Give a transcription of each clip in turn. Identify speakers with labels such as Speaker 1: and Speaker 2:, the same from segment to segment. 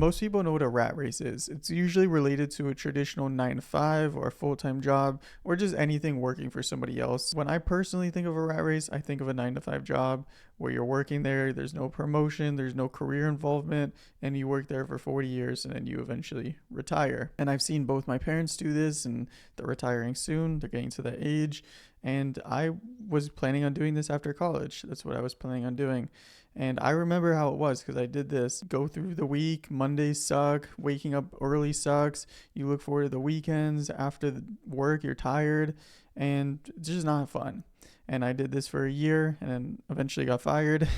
Speaker 1: Most people know what a rat race is. It's usually related to a traditional 9 to 5 or a full-time job or just anything working for somebody else. When I personally think of a rat race, I think of a 9 to 5 job where you're working there, there's no promotion, there's no career involvement, and you work there for 40 years and then you eventually retire. And I've seen both my parents do this, and they're retiring soon, they're getting to that age, and I was planning on doing this after college. That's what I was planning on doing. And I remember how it was because I did this. Go through the week, Mondays suck, waking up early sucks. You look forward to the weekends. After the work, you're tired, and it's just not fun. And I did this for a year and then eventually got fired,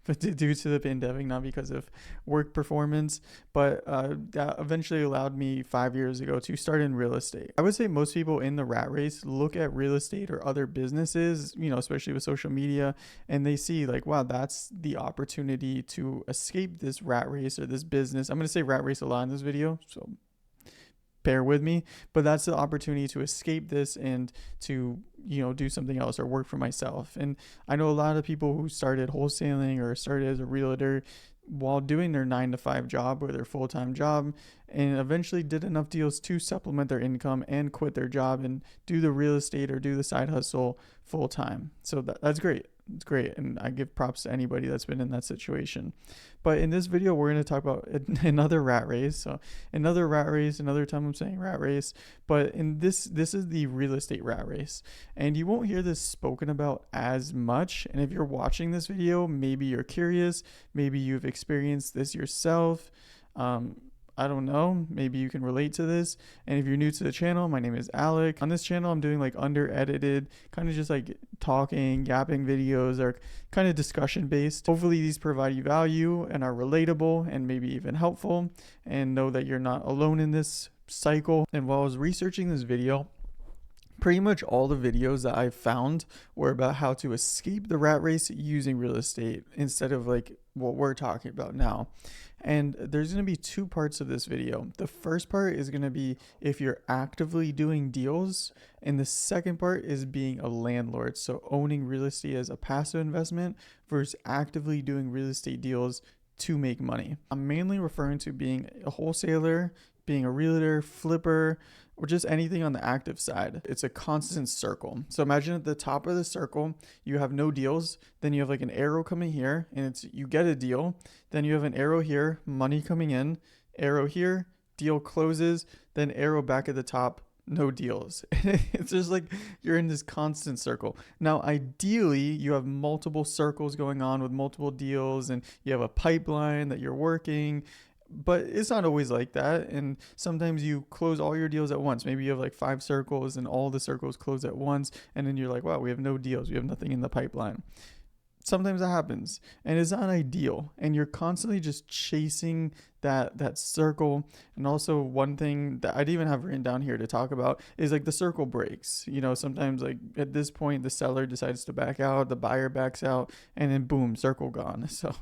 Speaker 1: but due to the pandemic, not because of work performance. But that eventually allowed me 5 years ago to start in real estate. I would say most people in the rat race look at real estate or other businesses, especially with social media, and they see like, wow, that's the opportunity to escape this rat race or this business. I'm going to say rat race a lot in this video, so bear with me, but that's the opportunity to escape this and to do something else or work for myself. And I know a lot of people who started wholesaling or started as a realtor while doing their 9 to 5 job or their full-time job, and eventually did enough deals to supplement their income and quit their job and do the real estate or do the side hustle full-time. So that's great. It's great, and I give props to anybody that's been in that situation. But in this video, we're going to talk about another rat race. So another rat race, another time I'm saying rat race. But in this is the real estate rat race. And you won't hear this spoken about as much. And if you're watching this video, maybe you're curious. Maybe you've experienced this yourself. I don't know, maybe you can relate to this. And if you're new to the channel, my name is Alec. On this channel, I'm doing like under edited, kind of just like talking, yapping videos, or kind of discussion based. Hopefully these provide you value and are relatable and maybe even helpful, and know that you're not alone in this cycle. And while I was researching this video, pretty much all the videos that I found were about how to escape the rat race using real estate instead of like what we're talking about now. And there's going to be two parts of this video. The first part is going to be if you're actively doing deals, and the second part is being a landlord, so owning real estate as a passive investment versus actively doing real estate deals to make money. I'm mainly referring to being a wholesaler, being a realtor, flipper, or just anything on the active side. It's a constant circle. So imagine at the top of the circle, you have no deals. Then you have like an arrow coming here, and it's you get a deal. Then you have an arrow here, money coming in, arrow here, deal closes, then arrow back at the top, no deals. It's just like you're in this constant circle. Now, ideally, you have multiple circles going on with multiple deals, and you have a pipeline that you're working. But it's not always like that, and sometimes you close all your deals at once. Maybe you have like 5 circles and all the circles close at once, and then you're like, wow, we have no deals, we have nothing in the pipeline. Sometimes that happens, and it's not ideal, and you're constantly just chasing that circle. And also, one thing that I'd even have written down here to talk about is like the circle breaks. Sometimes like at this point the seller decides to back out, the buyer backs out, and then boom, circle gone. So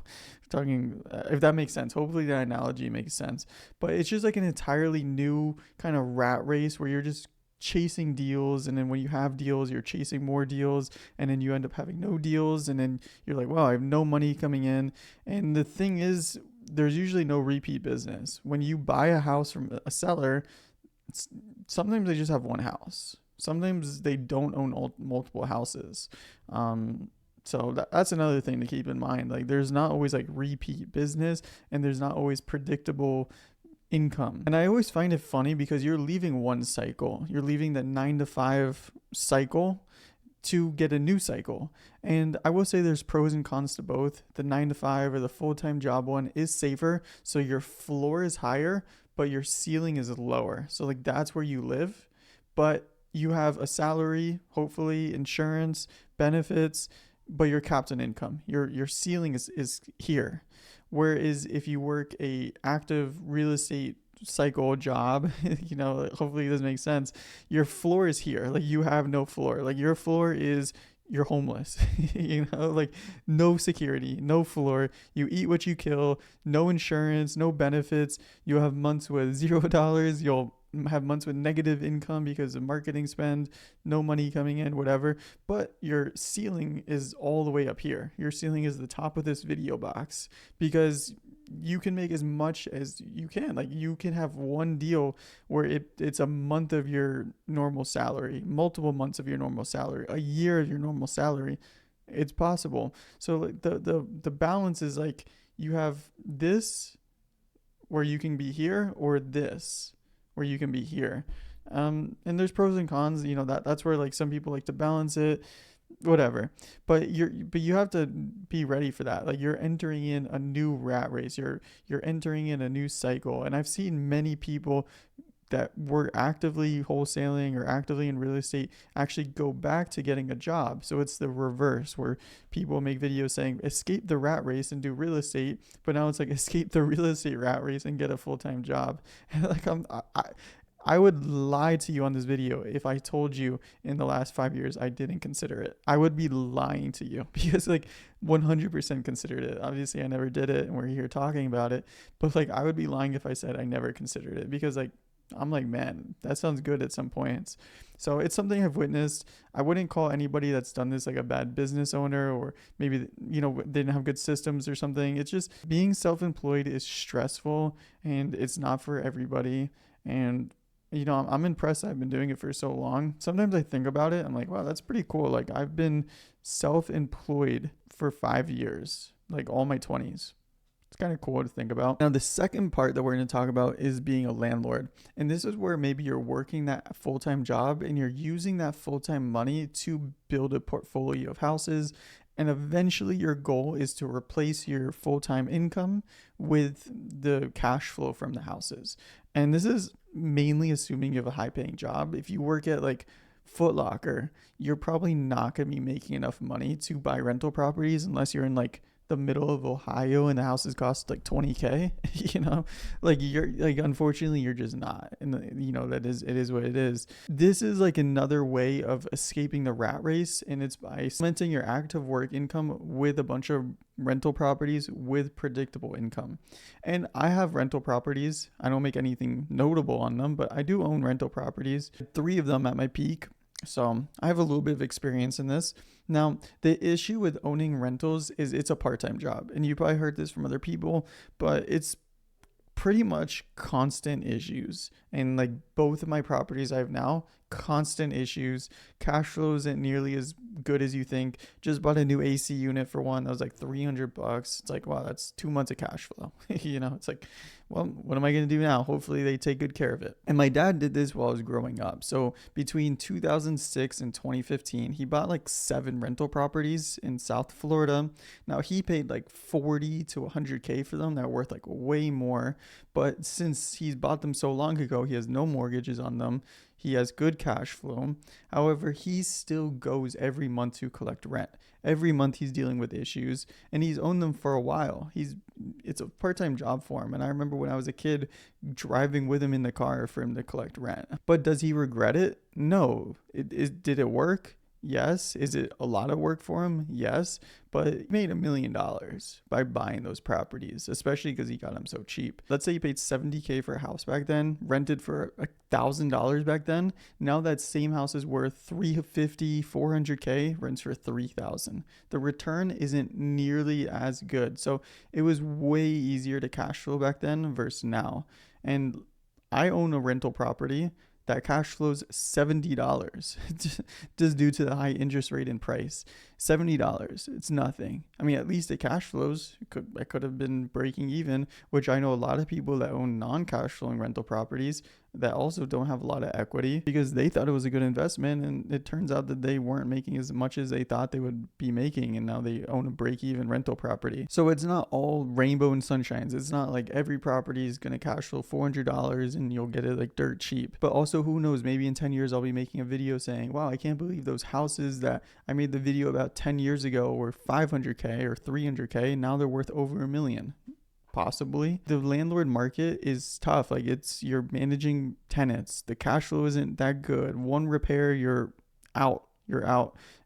Speaker 1: talking if that makes sense, hopefully that analogy makes sense. But it's just like an entirely new kind of rat race where you're just chasing deals, and then when you have deals, you're chasing more deals, and then you end up having no deals, and then you're like, wow, I have no money coming in. And the thing is, there's usually no repeat business. When you buy a house from a seller, sometimes they just have one house, sometimes they don't own multiple houses. So that's another thing to keep in mind. Like, there's not always like repeat business, and there's not always predictable income. And I always find it funny because you're leaving one cycle, you're leaving the 9 to 5 cycle to get a new cycle. And I will say there's pros and cons to both. The 9 to 5 or the full-time job one is safer, so your floor is higher, but your ceiling is lower. So like that's where you live, but you have a salary, hopefully insurance, benefits, but you're capped on income. Your ceiling is here. Whereas if you work a active real estate cycle job, hopefully this makes sense, your floor is here. Like you have no floor. Like your floor is you're homeless, like no security, no floor. You eat what you kill, no insurance, no benefits. You'll have months with $0. You'll have months with negative income because of marketing spend, no money coming in, whatever. But your ceiling is all the way up here. Your ceiling is the top of this video box because you can make as much as you can. Like you can have one deal where it's a month of your normal salary, multiple months of your normal salary, a year of your normal salary. It's possible. So like the balance is like you have this where you can be here, or this where you can be here. And there's pros and cons. You know, that's where like some people like to balance it, whatever. But you have to be ready for that. Like you're entering in a new rat race. You're entering in a new cycle. And I've seen many people that were actively wholesaling or actively in real estate actually go back to getting a job. So it's the reverse, where people make videos saying escape the rat race and do real estate, but now it's like escape the real estate rat race and get a full-time job. And like I would lie to you on this video if I told you in the last 5 years I didn't consider it. I would be lying to you because like 100% considered it. Obviously I never did it and we're here talking about it, but like I would be lying if I said I never considered it, because like I'm like, man, that sounds good at some points. So it's something I've witnessed. I wouldn't call anybody that's done this like a bad business owner, or maybe, you know, they didn't have good systems or something. It's just being self-employed is stressful and it's not for everybody. And you know, I'm impressed I've been doing it for so long. Sometimes I think about it, I'm like, wow, that's pretty cool. Like I've been self-employed for 5 years, like all my 20s. It's kind of cool to think about. Now, the second part that we're going to talk about is being a landlord. And this is where maybe you're working that full-time job and you're using that full-time money to build a portfolio of houses. And eventually your goal is to replace your full-time income with the cash flow from the houses. And this is mainly assuming you have a high-paying job. If you work at like Foot Locker, you're probably not going to be making enough money to buy rental properties unless you're in like the middle of Ohio and the houses cost like 20K, you know, like you're like, unfortunately you're just not. And you know, it is what it is. This is like another way of escaping the rat race. And it's by supplementing your active work income with a bunch of rental properties with predictable income. And I have rental properties. I don't make anything notable on them, but I do own rental properties, 3 of them at my peak. So I have a little bit of experience in this. Now, the issue with owning rentals is it's a part-time job. And you probably heard this from other people, but it's pretty much constant issues. And like both of my properties I have now, constant issues. Cash flow isn't nearly as good as you think. Just bought a new AC unit for one that was like $300. It's like, wow, that's 2 months of cash flow. You know, it's like, well, what am I going to do now? Hopefully they take good care of it. And my dad did this while I was growing up. So between 2006 and 2015, he bought like 7 rental properties in South Florida. Now he paid like 40 to 100K for them. They're worth like way more. But since he's bought them so long ago, he has no mortgages on them. He has good cash flow. However, he still goes every month to collect rent. Every month he's dealing with issues, and he's owned them for a while. It's a part-time job for him. And I remember when I was a kid driving with him in the car for him to collect rent. But does he regret it? No. Did it work? Yes. Is it a lot of work for him? Yes. But he made $1 million by buying those properties, especially because he got them so cheap. Let's say he paid 70K for a house back then, rented for $1,000 back then. Now that same house is worth $350, $400K, rents for $3,000. The return isn't nearly as good. So it was way easier to cash flow back then versus now. And I own a rental property that cash flows $70 just due to the high interest rate and price. $70, it's nothing. I mean, at least it cash flows. I could have been breaking even, which I know a lot of people that own non-cash flowing rental properties that also don't have a lot of equity because they thought it was a good investment, and it turns out that they weren't making as much as they thought they would be making, and now they own a break-even rental property. So it's not all rainbow and sunshines. It's not like every property is going to cash flow $400 and you'll get it like dirt cheap. But also, who knows, maybe in 10 years I'll be making a video saying, wow, I can't believe those houses that I made the video about 10 years ago were 500K or 300K, and now they're worth over $1 million. Possibly. The landlord market is tough. Like you're managing tenants. The cash flow isn't that good. One repair, you're out.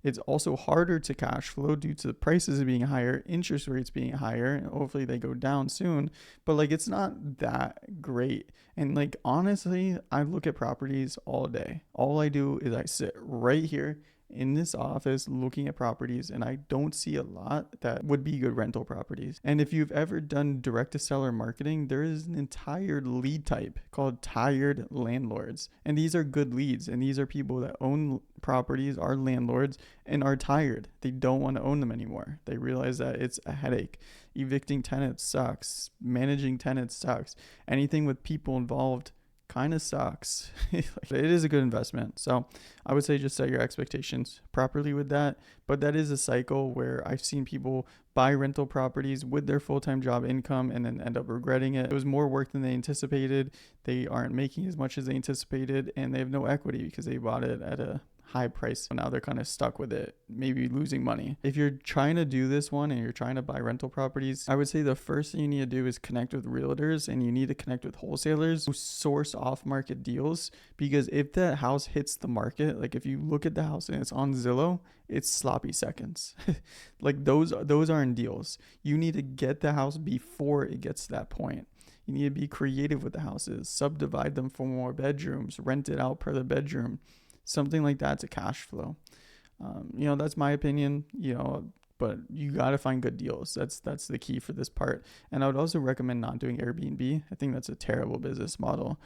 Speaker 1: It's also harder to cash flow due to the prices being higher, interest rates being higher, and hopefully they go down soon. But like, it's not that great. And like, honestly, I look at properties all day. All I do is I sit right here in this office looking at properties, and I don't see a lot that would be good rental properties. And if you've ever done direct to seller marketing, there is an entire lead type called tired landlords. And these are good leads. And these are people that own properties, are landlords, and are tired. They don't want to own them anymore. They realize that it's a headache. Evicting tenants sucks. Managing tenants sucks. Anything with people involved kind of sucks. It is a good investment. So I would say just set your expectations properly with that. But that is a cycle where I've seen people buy rental properties with their full-time job income and then end up regretting it. It was more work than they anticipated. They aren't making as much as they anticipated, and they have no equity because they bought it at a high price. Now they're kind of stuck with it, maybe losing money. If you're trying to do this one and you're trying to buy rental properties, I would say the first thing you need to do is connect with realtors, and you need to connect with wholesalers who source off-market deals. Because if that house hits the market, like if you look at the house and it's on Zillow, it's sloppy seconds. Like those aren't deals. You need to get the house before it gets to that point. You need to be creative with the houses, subdivide them for more bedrooms, rent it out per the bedroom. Something like that's a cash flow. That's my opinion, but you got to find good deals. That's the key for this part. And I would also recommend not doing Airbnb. I think that's a terrible business model.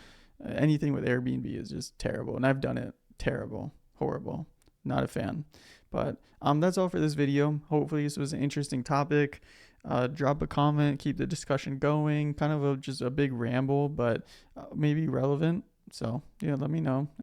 Speaker 1: Anything with Airbnb is just terrible. And I've done it. Terrible, horrible, not a fan. But that's all for this video. Hopefully this was an interesting topic. Drop a comment, keep the discussion going. Kind of just a big ramble, but maybe relevant. So yeah, let me know.